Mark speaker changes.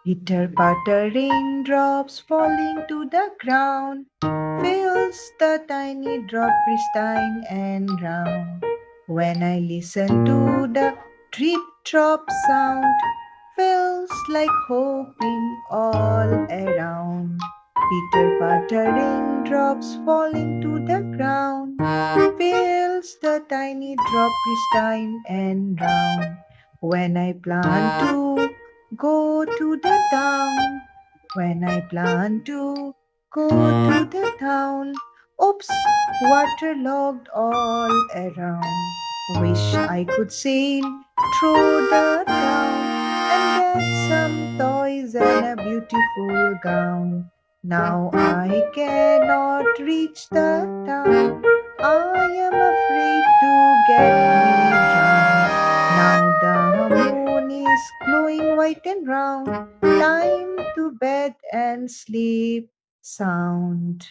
Speaker 1: Pitter-patter raindrops falling to the ground fills the tiny drop pristine and round. When I listen to the drip-drop sound, feels like hoping all around. Pitter-patter raindrops falling to the ground fills the tiny drop pristine and round. When I plan to go to the town, when I plan to go to the town, oops, waterlogged all around. Wish I could sail through the town and get some toys and a beautiful gown. Now I cannot reach the town. I am afraid to get me drowned. Now the moon is glowing white and round. Time to bed and sleep sound.